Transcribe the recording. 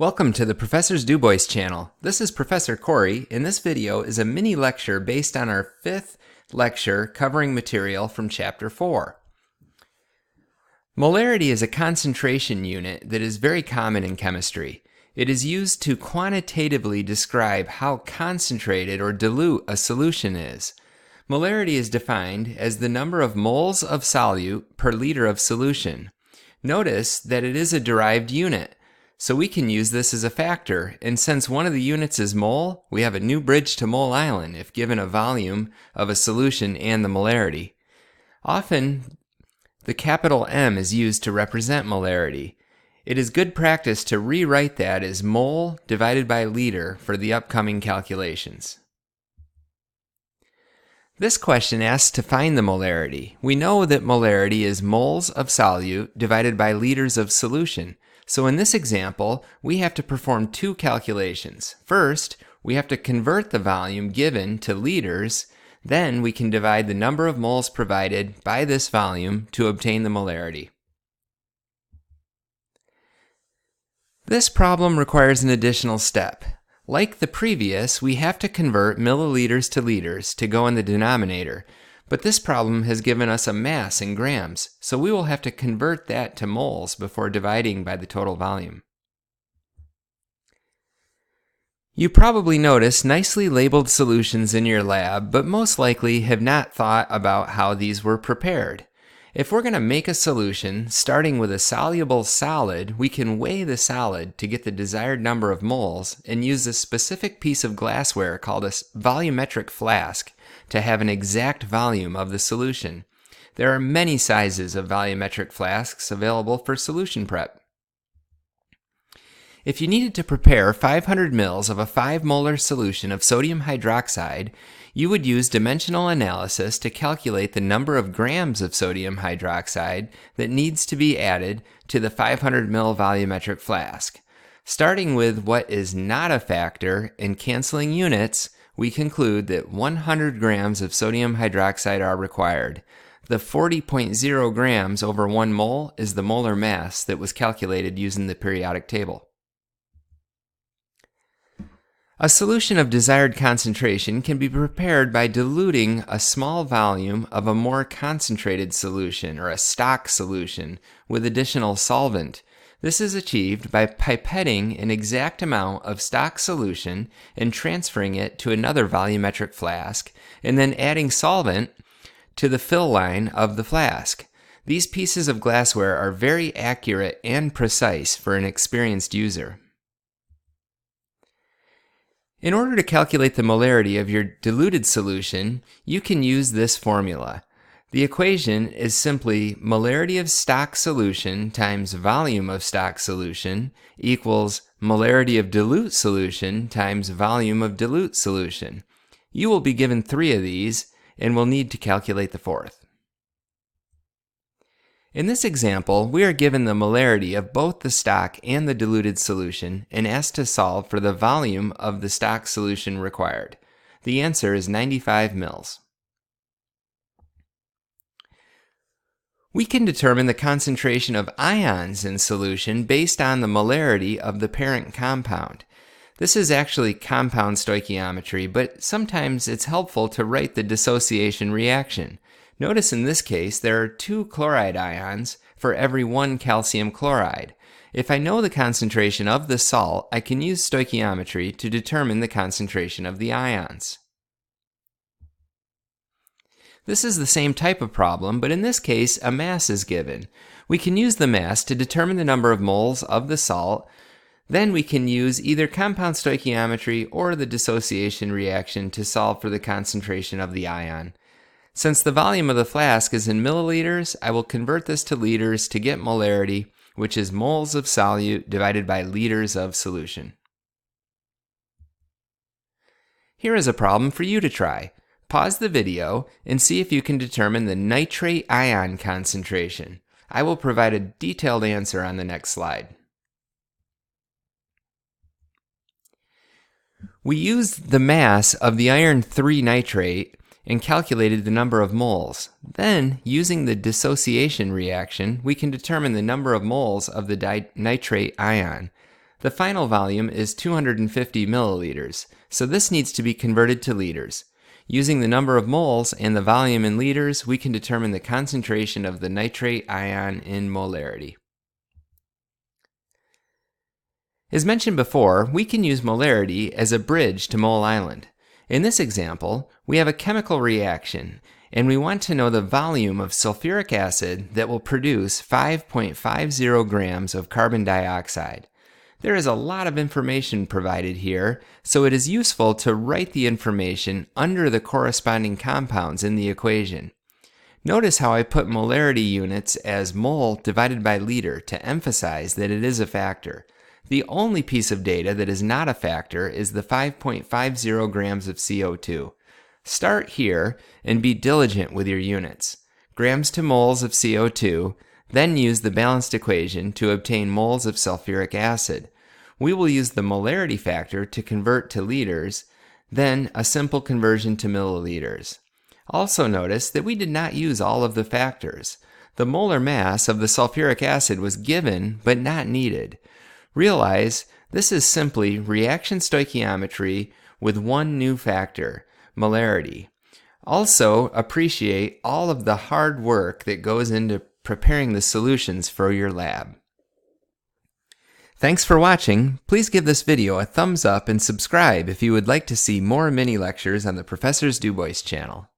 Welcome to the Professor's DuBois channel. This is Professor Corey, and this video is a mini lecture based on our 5th lecture covering material from Chapter 4. Molarity is a concentration unit that is very common in chemistry. It is used to quantitatively describe how concentrated or dilute a solution is. Molarity is defined as the number of moles of solute per liter of solution. Notice that it is a derived unit, so we can use this as a factor, and since one of the units is mole, we have a new bridge to Mole Island if given a volume of a solution and the molarity. Often, the capital M is used to represent molarity. It is good practice to rewrite that as mole divided by liter for the upcoming calculations. This question asks to find the molarity. We know that molarity is moles of solute divided by liters of solution. So in this example, we have to perform two calculations. First, we have to convert the volume given to liters. Then we can divide the number of moles provided by this volume to obtain the molarity. This problem requires an additional step. Like the previous, we have to convert milliliters to liters to go in the denominator. But this problem has given us a mass in grams, so we will have to convert that to moles before dividing by the total volume. You probably notice nicely labeled solutions in your lab, but most likely have not thought about how these were prepared. If we're going to make a solution, starting with a soluble solid, we can weigh the solid to get the desired number of moles and use a specific piece of glassware called a volumetric flask to have an exact volume of the solution. There are many sizes of volumetric flasks available for solution prep. If you needed to prepare 500 ml of a 5 molar solution of sodium hydroxide, you would use dimensional analysis to calculate the number of grams of sodium hydroxide that needs to be added to the 500 ml volumetric flask. Starting with what is not a factor and canceling units, we conclude that 100 grams of sodium hydroxide are required. The 40.0 grams over 1 mole is the molar mass that was calculated using the periodic table. A solution of desired concentration can be prepared by diluting a small volume of a more concentrated solution or a stock solution with additional solvent. This is achieved by pipetting an exact amount of stock solution and transferring it to another volumetric flask, and then adding solvent to the fill line of the flask. These pieces of glassware are very accurate and precise for an experienced user. In order to calculate the molarity of your diluted solution, you can use this formula. The equation is simply molarity of stock solution times volume of stock solution equals molarity of dilute solution times volume of dilute solution. You will be given 3 of these and will need to calculate the 4th. In this example, we are given the molarity of both the stock and the diluted solution and asked to solve for the volume of the stock solution required. The answer is 95 mL. We can determine the concentration of ions in solution based on the molarity of the parent compound. This is actually compound stoichiometry, but sometimes it's helpful to write the dissociation reaction. Notice in this case there are 2 chloride ions for every 1 calcium chloride. If I know the concentration of the salt, I can use stoichiometry to determine the concentration of the ions. This is the same type of problem, but in this case a mass is given. We can use the mass to determine the number of moles of the salt. Then we can use either compound stoichiometry or the dissociation reaction to solve for the concentration of the ion. Since the volume of the flask is in milliliters, I will convert this to liters to get molarity, which is moles of solute divided by liters of solution. Here is a problem for you to try. Pause the video and see if you can determine the nitrate ion concentration. I will provide a detailed answer on the next slide. We used the mass of the iron 3 nitrate and calculated the number of moles. Then, using the dissociation reaction, we can determine the number of moles of the nitrate ion. The final volume is 250 milliliters, so this needs to be converted to liters. Using the number of moles and the volume in liters, we can determine the concentration of the nitrate ion in molarity. As mentioned before, we can use molarity as a bridge to mole island. In this example, we have a chemical reaction, and we want to know the volume of sulfuric acid that will produce 5.50 grams of carbon dioxide. There is a lot of information provided here, so it is useful to write the information under the corresponding compounds in the equation. Notice how I put molarity units as mole divided by liter to emphasize that it is a factor. The only piece of data that is not a factor is the 5.50 grams of CO2. Start here and be diligent with your units. Grams to moles of CO2, then use the balanced equation to obtain moles of sulfuric acid. We will use the molarity factor to convert to liters, then a simple conversion to milliliters. Also notice that we did not use all of the factors. The molar mass of the sulfuric acid was given but not needed. Realize this is simply reaction stoichiometry with one new factor, molarity. Also appreciate all of the hard work that goes into preparing the solutions for your lab. Thanks for watching. Please give this video a thumbs up and subscribe if you would like to see more mini lectures on the Professor's DuBois channel.